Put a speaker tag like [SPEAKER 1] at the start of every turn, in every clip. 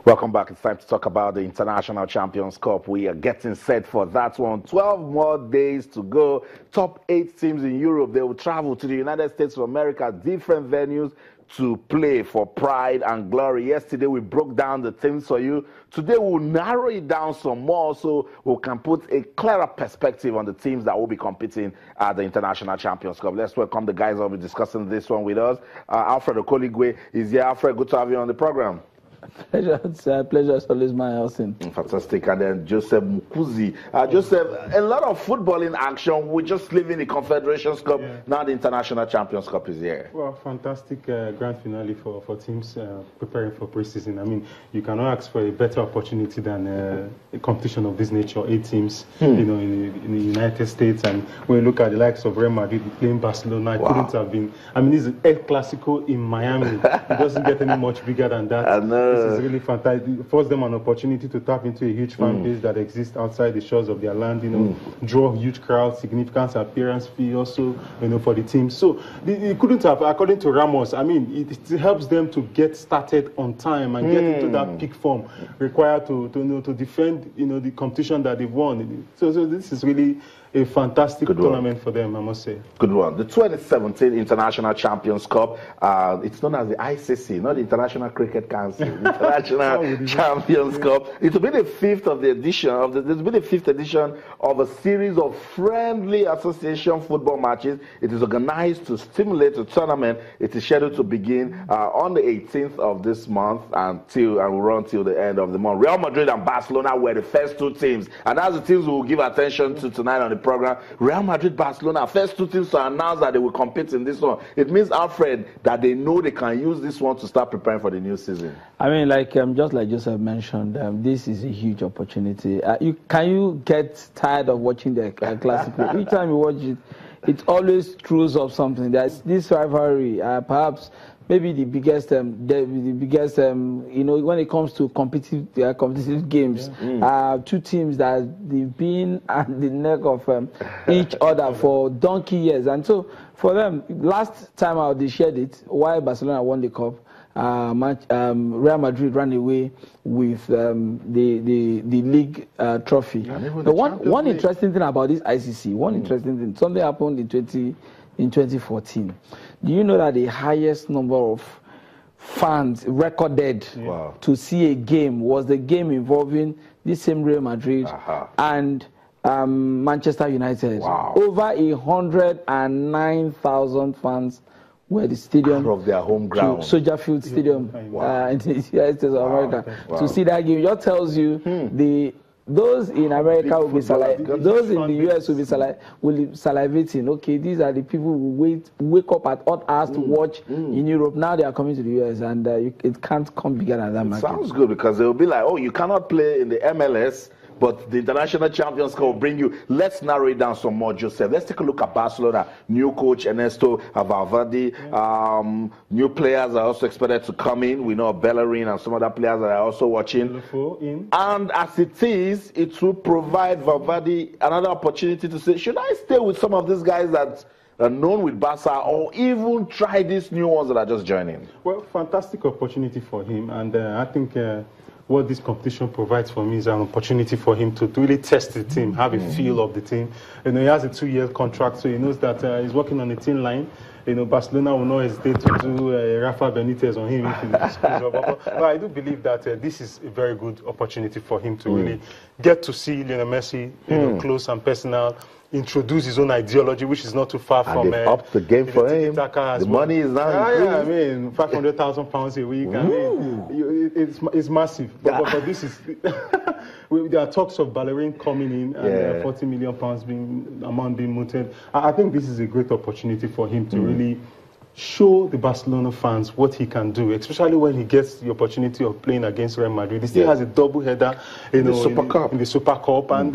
[SPEAKER 1] Welcome back. It's time to talk about the International Champions Cup. We are getting set for that one. 12 more days to go. Top 8 teams in Europe. They will travel to the United States of America, different venues to play for pride and glory. Yesterday, we broke down the teams for you. Today, we'll narrow it down some more so we can put a clearer perspective on the teams that will be competing at the International Champions Cup. Let's welcome the guys who will be discussing this one with us. Alfred Okoligwe is here. Alfred, good to have you on the program.
[SPEAKER 2] Pleasure. It's a pleasure. It's always my Austin.
[SPEAKER 1] Fantastic. And then Joseph Mukuzi. Joseph, a lot of football in action. We're just leaving the Confederations Cup. Yeah. Now the International Champions Cup is here.
[SPEAKER 3] Well, fantastic grand finale for teams preparing for pre-season. I mean, you cannot ask for a better opportunity than a competition of this nature. 8 teams, you know, in the United States. And when you look at the likes of Real Madrid playing Barcelona, it couldn't have been. I mean, this is El Clasico in Miami. It doesn't get any much bigger than that.
[SPEAKER 1] I know.
[SPEAKER 3] This is really fantastic. It affords them an opportunity to tap into a huge fan base that exists outside the shores of their land, you know, draw huge crowds, significant appearance fee also, you know, for the team. So it couldn't have, according to Ramos, I mean, it helps them to get started on time and get into that peak form required to defend, you know, the competition that they've won. So this is really a fantastic tournament for them, I must say.
[SPEAKER 1] Good one. The 2017 International Champions Cup, it's known as the ICC, not the International Cricket Council. International Champions Cup. It will be the 5th of the edition of this will be the 5th edition of a series of friendly association football matches. It is organized to stimulate the tournament. It is scheduled to begin on the 18th of this month and will run till the end of the month. Real Madrid and Barcelona were the first 2 teams, and that's the teams we will give attention to tonight on the program. Real Madrid, Barcelona, first 2 teams to announce that they will compete in this one. It means, Alfred, that they know they can use this one to start preparing for the new season.
[SPEAKER 2] I mean, like just like Joseph mentioned, this is a huge opportunity. Can you get tired of watching the Clasico? Each time you watch it, it always throws up something. There's this rivalry, perhaps maybe the biggest, you know, when it comes to competitive games, 2 teams that they've been at the neck of each other for donkey years. And so for them, last time out they shared it, while Barcelona won the cup, Real Madrid ran away with the league trophy. But one interesting thing about this ICC, interesting thing, something happened in 2014. Do you know that the highest number of fans recorded to see a game was the game involving this same Real Madrid and Manchester United?
[SPEAKER 1] Wow.
[SPEAKER 2] Over 109,000 fans were the stadium
[SPEAKER 1] of their home ground,
[SPEAKER 2] Soldier Field Stadium in the United States of America to see that game. It just tells you those in America will be those in the US will be salivating. Okay, these are the people who wake up at odd hours to watch in Europe. Now they are coming to the US, and it can't come bigger than that market.
[SPEAKER 1] Sounds good, because they will be like, oh, you cannot play in the MLS, but the International Champions Cup will bring you. Let's narrow it down some more, Joseph. Let's take a look at Barcelona. New coach Ernesto Valverde. New players are also expected to come in. We know Bellerin and some other players that are also watching. And as it is, it will provide Valverde another opportunity to say, should I stay with some of these guys that are known with Barca, or even try these new ones that are just joining?
[SPEAKER 3] Well, fantastic opportunity for him, and I think what this competition provides for me is an opportunity for him to really test the team, have a feel of the team. You know, he has a 2-year contract, so he knows that he's working on a thin line. You know, Barcelona will not hesitate to do Rafa Benitez on him if he screws up. But I do believe that this is a very good opportunity for him to really get to see Lionel Messi, you know, close and personal, introduce his own ideology, which is not too far from
[SPEAKER 1] up the game for him. The money is now
[SPEAKER 3] I mean, £500,000 a week. I mean, it's massive. But this is there are talks of Bellerin coming in and £40 million being mooted. I think this is a great opportunity for him to really show the Barcelona fans what he can do, especially when he gets the opportunity of playing against Real Madrid. He still has a double header, you know, in the Super Cup, and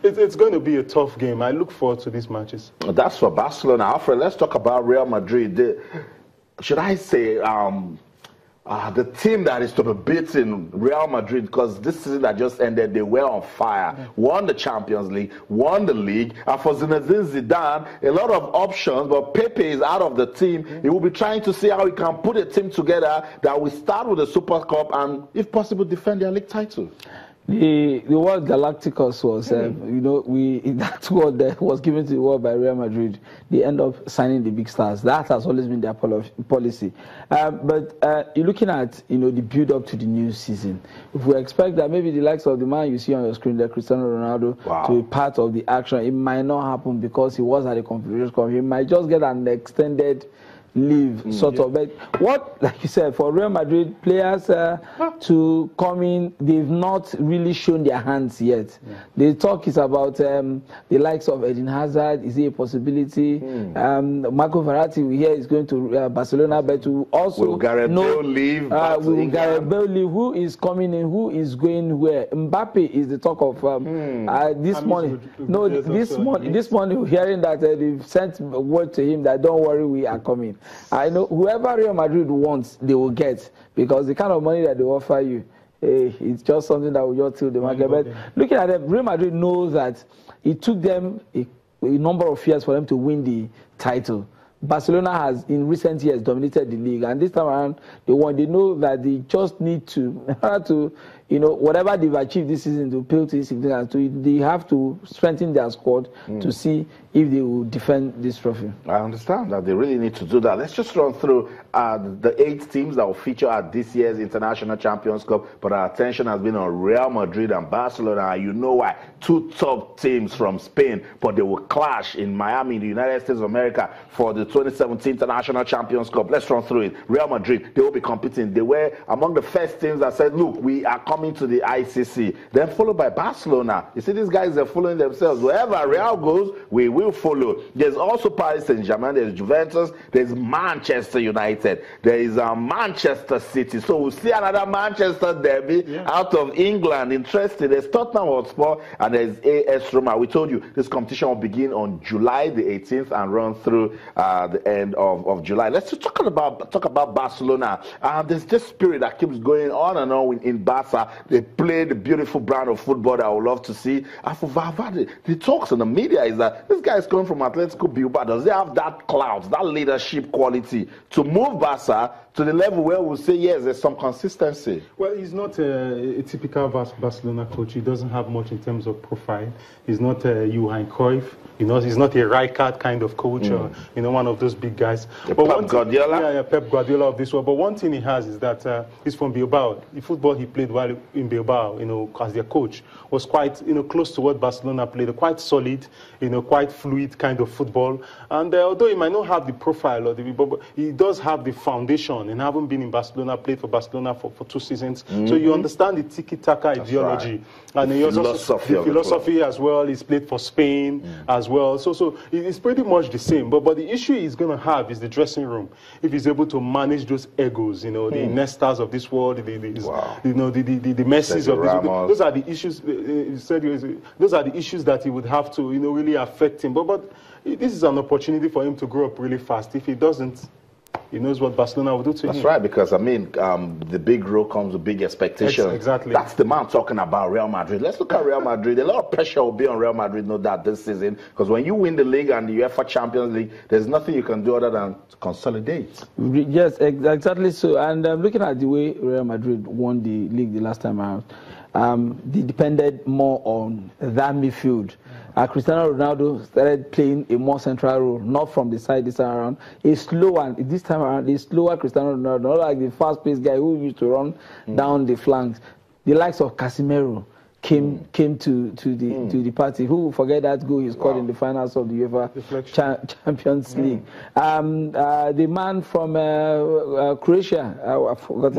[SPEAKER 3] it's going to be a tough game. I look forward to these matches.
[SPEAKER 1] That's for Barcelona. Alfred, let's talk about Real Madrid. Should I say the team that is to be beaten, Real Madrid, because this season that just ended, they were on fire. Won the Champions League, won the league. And for Zinedine Zidane, a lot of options, but Pepe is out of the team. He will be trying to see how he can put a team together that will start with the Super Cup and, if possible, defend their league title.
[SPEAKER 2] The word Galacticos was, that's what was given to the world by Real Madrid. They end up signing the big stars. That has always been their policy. But you're looking at, the build-up to the new season. If we expect that maybe the likes of the man you see on your screen there, Cristiano Ronaldo, to be part of the action, it might not happen because he was at the Confederations Cup. He might just get an extended leave, sort of. But what, like you said, for Real Madrid players to come in, they've not really shown their hands yet. The talk is about the likes of Eden Hazard. Is it a possibility? Marco Verratti, we hear, is going to Barcelona, but to also
[SPEAKER 1] will Gareth Bale leave?
[SPEAKER 2] Will Gareth Bale leave? Who is coming in? Who is going where? Mbappe is the talk of this morning. No, this morning, hearing that they've sent word to him that don't worry, we are coming. I know whoever Real Madrid wants, they will get, because the kind of money that they offer you, it's just something that will just tilt the market. But looking at them, Real Madrid knows that it took them a number of years for them to win the title. Barcelona has, in recent years, dominated the league, and this time around, they won. They know that they just need to, whatever they've achieved this season to pay to insignificance, they have to strengthen their squad to see if they will defend this trophy.
[SPEAKER 1] I understand that they really need to do that. Let's just run through the 8 teams that will feature at this year's International Champions Cup, but our attention has been on Real Madrid and Barcelona, and you know why. 2 top teams from Spain, but they will clash in Miami, in the United States of America, for the 2017 International Champions Cup. Let's run through it. Real Madrid, they will be competing. They were among the first teams that said, look, we are coming to the ICC. Then followed by Barcelona. You see, these guys are following themselves. Wherever Real goes, we will follow. There's also Paris Saint-Germain, there's Juventus, there's Manchester United, there is Manchester City. So we'll see another Manchester derby out of England. Interesting. There's Tottenham Hotspur and there's AS Roma. We told you this competition will begin on July the 18th and run through the end of July. Let's just talk about Barcelona. There's this spirit that keeps going on and on in Barca. They play the beautiful brand of football that I would love to see. And for Valverde, the talks in the media is that this guy is coming from Atletico Bilbao. Does he have that clout, that leadership quality to move Barca to the level where we'll say, yes, there's some consistency?
[SPEAKER 3] Well, he's not a typical Barcelona coach. He doesn't have much in terms of profile. He's not a Johan Cruyff. He's not a Rijkaard kind of coach, or, one of those big guys.
[SPEAKER 1] Pep Guardiola?
[SPEAKER 3] Yeah, Pep Guardiola of this world. But one thing he has is that he's from Bilbao. The football he played while in Bilbao, as their coach, was quite, close to what Barcelona played. Quite solid, quite fluid kind of football. And although he might not have the profile of the, but he does have the foundation. And having been in Barcelona, played for Barcelona for 2 seasons, so you understand the tiki-taka ideology,
[SPEAKER 1] right.
[SPEAKER 3] And he also the philosophy as well. He's played for Spain as well, so it's pretty much the same. But the issue he's going to have is the dressing room. If he's able to manage those egos, the Nestas of this world, the Messis of this world, those are the issues. Those are the issues that he would have to really affect him. But this is an opportunity for him to grow up really fast. If he doesn't, he knows what Barcelona will do to him.
[SPEAKER 1] That's right, because, the big role comes with big expectations.
[SPEAKER 3] Exactly.
[SPEAKER 1] That's the man talking about Real Madrid. Let's look at Real Madrid. A lot of pressure will be on Real Madrid, no doubt, this season, because when you win the league and the UEFA Champions League, there's nothing you can do other than consolidate.
[SPEAKER 2] Yes, exactly so. And looking at the way Real Madrid won the league the last time around, they depended more on that midfield. Cristiano Ronaldo started playing a more central role, not from the side this time around. This time around, a slower Cristiano Ronaldo, not like the fast-paced guy who used to run down the flanks. The likes of Casemiro came to the party. Who will forget that goal he scored in the finals of the UEFA Champions League? The man from Croatia, I forgot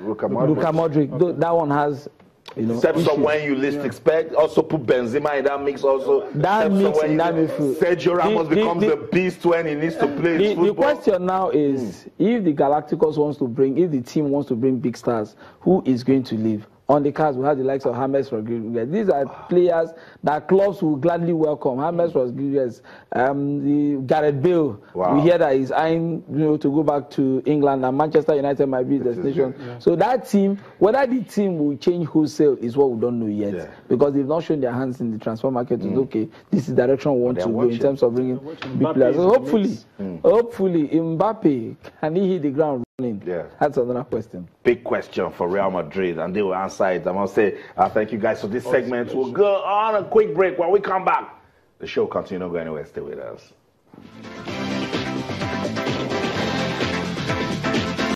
[SPEAKER 1] Luka
[SPEAKER 2] Modric. That one has.
[SPEAKER 1] Except when you least expect, also put Benzema in that mix also.
[SPEAKER 2] That mix in that midfield.
[SPEAKER 1] Sergio Ramos becomes the beast when he needs to play his football.
[SPEAKER 2] The question now is, if the Galacticos if the team wants to bring big stars, who is going to leave? On the cards, we have the likes of James Rodriguez. These are players that clubs will gladly welcome. James Rodriguez, the Gareth Bale.
[SPEAKER 1] Wow.
[SPEAKER 2] We hear that he's eyeing, to go back to England, and Manchester United might be his destination. Yeah. So that team, whether the team will change wholesale is what we don't know yet, because they've not shown their hands in the transfer market. Okay, this is the direction we want to go in terms of bringing big players. So hopefully, Mbappe, can he hit the ground running?
[SPEAKER 1] Yeah.
[SPEAKER 2] That's another question.
[SPEAKER 1] Big question for Real Madrid, and they will answer it. I must say, thank you guys for this segment. We'll go on a quick break. When we come back, the show continues. Don't go anywhere. Stay with us.